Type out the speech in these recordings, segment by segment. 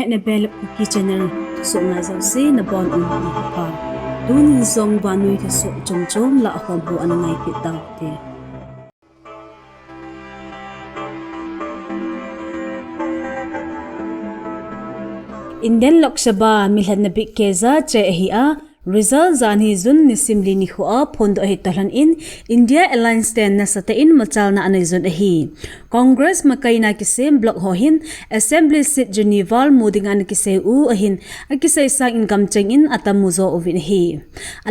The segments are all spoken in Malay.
na belap kicheh so nga zaw si na bon ni pa tunin zong banui ka so chong la akon bu an ngai kitang te Indian Lok Sabha milhan na big keza che hi a result zani zun ni simli ni khua phondo hi talan in India Alliance ten na sata in machal na anai zun hi Congress makaina ki sem block ho hin Assembly seat Geneva muding an ki se u ahin akisai sang income cheng in atamuzo ovin hi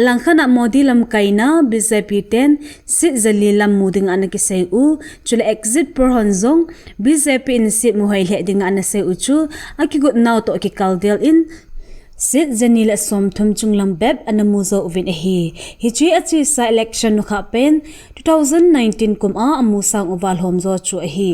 alang khana modi lam kaina BJP ten seat zali lam muding an ki se u chula exit per honzong BJP in seat muhai le ding an se u chu akigut naw to ki kaldel in Sit zanila som thum chunglam beb anamuzo uvin hi hichi achi sa election no kha pen 2019 kum a amusang oval homzo chu hi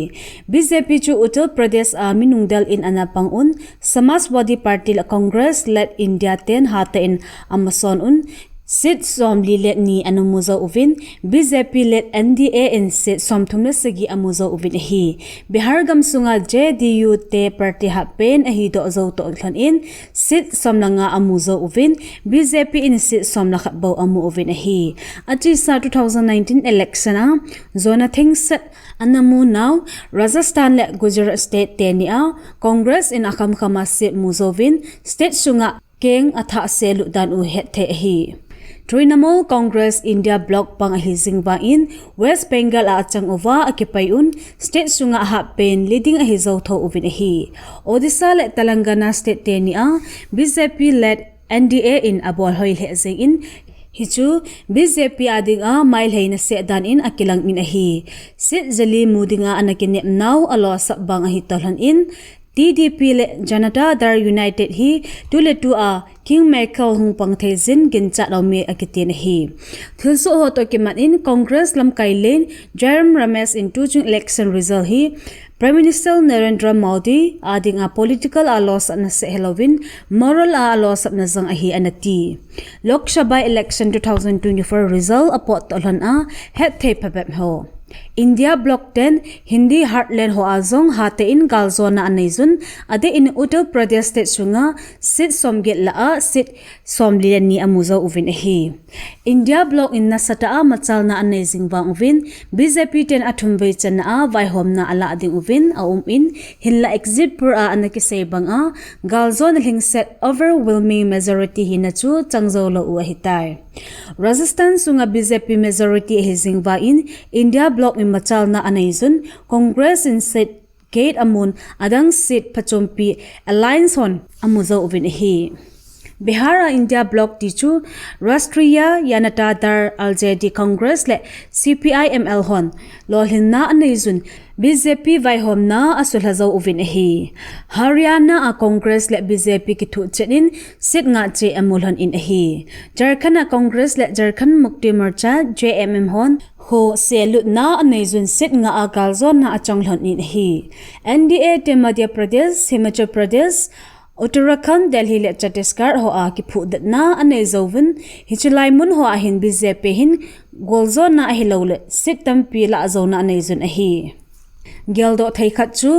BJP chu Uttar Pradesh a minungdal in anapang un Samajwadi Party la Congress led India ten hata in amason un Sit som lilet ni anamuzo uvin BJP led NDA in sit som thumna sagi amuzo uvin hi Bihar gamsunga JDU te party ha pen ahi do zo to thlan in sit som langa amuzo uvin BJP in sit som la khabaw amu uvin hi achi sa 2019 election a zona things anamu now Rajasthan le Gujarat state te ni a Congress in akam khama sit muzovin state sunga keng atha selu dan u het the hi Trinamool Congress India Bloc pang ahizingba in West Bengal a achang ova akipayun state sunga ha pen leading a hizaw tho uvin hi Odisha le Telangana state te ni a BJP led NDA in abol hoil he zeng in hichu BJP ading a mail hay na se dan in akilang min hi sit zali mudinga anakinep now alo sabang ahi tolhan in TDP le Janata Dar United hi tule tu a King Michael hung pang thezin gincha lawme akitin hi Thusoh ho to kiman in Congress lam kailen Jairam Ramesh in two election result hi Prime Minister Narendra Modi ading a political a loss na se Halloween moral a loss na zang ahi anati Lok Sabha election 2024 result apot tolhan a het the pabem ho India Bloc 10 Hindi Heartland ho azong hate in galzona anayzun ade in Uttar Pradesh state sunga sit somget la a sit somlian ni amuzo uvin hi India Bloc in nasata a machal na anayzing bang uvin BJP 10 athumvei chan a vai hom na ala ading uvin a in hinla exit pur a anakisay bang a galzona hing set overwhelming majority hinachu changzo lo u hitai Rajasthan sunga BJP majority hizingba in India Bloc in machal na anayzun Congress in set gate amun adang seat pachompi alliance hon amuzo uvin hi Bihar India Bloc tichu Rashtriya Janata Dar LJD Congress le CPI ML hon lolhin na anayzun BJP vai hom na asul hazaw uvin hi Haryana a Congress le BJP ki thu chenin sit nga che amulhon in hi Jharkhand a Congress le Jharkhand Mukti Morcha JMM hon ho selut na anayzun sit nga a galzon na achanglhon in hi NDA te Madhya Pradesh Himachal Pradesh Uttarakhand Delhi le Chhattisgarh ho a ki phudat na anayzovin hichulai mun ho a hin BJP hin golzon na hilole sit tampi la azona anayzun hi Geldo Thaikat chu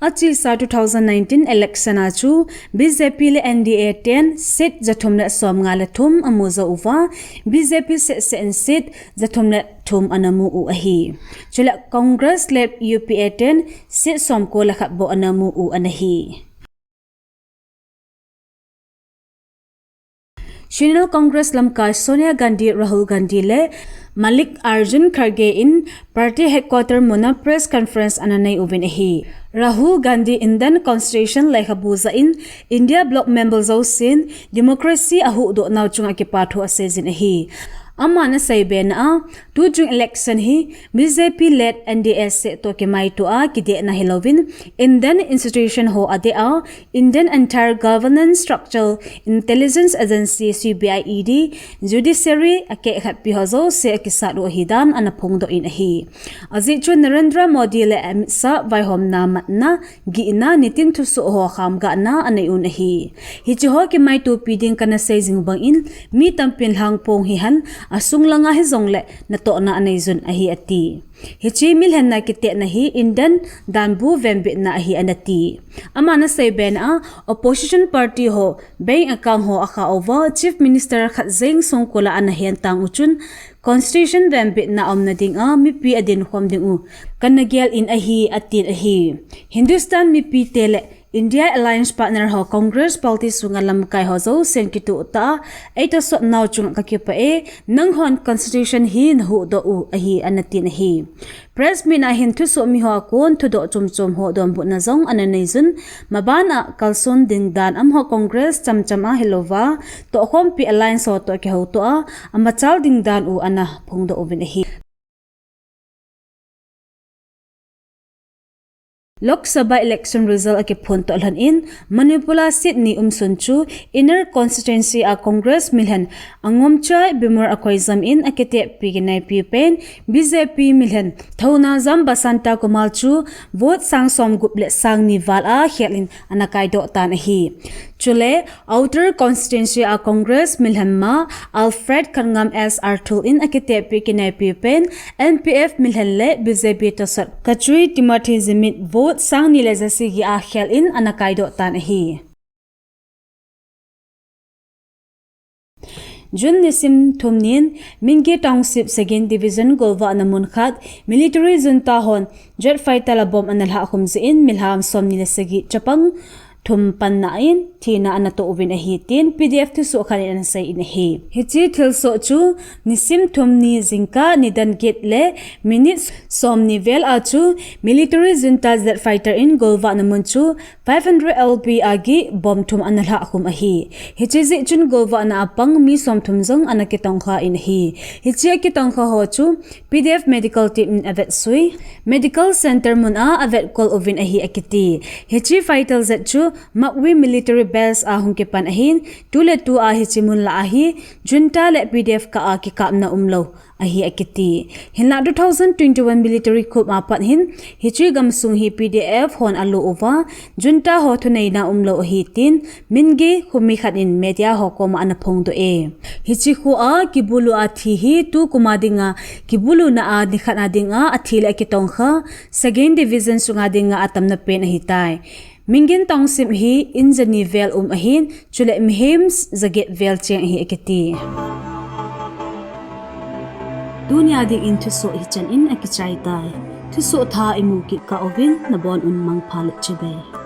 achi sa 2019 election a chu BJP le NDA 10 sit jathumna somnga le thum amuza uwa BJP se sit jathumna thum anamu u ahi chula Congress le UPA 10 sit somko la khatbo anamu u anahi National Congress lamka Sonia Gandhi Rahul Gandhi le Malik Arjun Kharge in party headquarter mona press conference ananai uvin hi Rahul Gandhi Indian Constitution like habuza in India Bloc members of sin democracy ahu do naw chunga ki pathu asezin hi Amana saiben a tu jung election hi BJP led NDA se to ke mai to a ki de na Halloween Indian institution ho ade a Indian entire governance structure intelligence agency CBI ED judiciary ake khat pi hozo se ki sa ro hidan anaphong do in hi aji chu Narendra Modi le Amit Shah vai hom na matna gi na Nitin Thusoh ho kham ga na anai un hi chu ho ki mai to piding kana se jing bang in mi tampin hang pong hi han asung langa hi zongle na to na anei zun ahi ati hichi milhan na kite na hi Indian danbu vembi na ahi anati amana say ben a opposition party ho bank account ho aka over chief minister khat zeng songkola anahian tang uchun constitution vembi na omna ding a mi pi adin khom ding u kanagyal in ahi atin ahi Hindustan mi pi tele India Alliance partner ho Congress party sungalam kai ho zo senkitu ta eto so naw chung kakipa e nang hon constitution hi hu do u ahi anatin hi press min a hin Thusoh mi ho kon thu do chum ho dom bu na zong ananei zun mabana kalson ding dan am ho Congress chamchama helova to khom pi alliance ho to ke ho to a amachal ding dan u ana phung do ovin hi Lok Sabha election result ake phon to alhan in Manipula Sydney umsunchu inner constituency a Congress milhan angom chai bimur akoi zam in akete piginai pi pen BJP milhan thona zam basanta kumal chu vote sang som guple sang ni wal a khelin anakai do tan hi chule outer constituency a Congress milhan ma Alfred Kangam S Arthur in akete piginai pi pen NPF milhan le BJP to sat Kachui Timothy Zimit vote sang ni lezasi gi a khel in anakai do tan hi Jun nisim thumnin Mingi Township 2nd Division Golwa namun khat military junta hon jet fighter la bom analha khumzi in milham som ni lesagi chapang thum pan na in thina anato ovin a hi tin PDF Thusoh khan an sai in hi hichi thilso chu nisim thumni zingka nidan gate le minutes som ni vel a chu military junta jet fighter in Golwa namun chu 500 LP agi bom thum analha khum a hi hichi zi chun Golwa na apang mi som thum jong anaki tongkha in hi hichi ki tongkha ho chu PDF medical team in avet sui medical center mun a avet kol ovin a hi akiti hichi fighter jet chu makwi military bells a hungke pan ahin tule tu a hichimun la ahi junta le PDF ka a ki kapna umlo ahi akiti hinla 2021 military coup apat hin hichi gamsung hi PDF hon alu over junta ho thunei na umlo hi tin mingi khumi khat in media ho kom ana phong do e hichi khu a kibulu a thi hi tu kumadinga kibulu na a dikhat adinga athile ki tongkha 2nd division sunga dinga atamna pen hi tai Mingin Township hi injani vel ahin chule mhems zaget vel cheng hi ekiti Dunya ding in Thusoh hi chan in akichai tai Thusoh tha imu ki ka ovin na bon un mang phalet chebe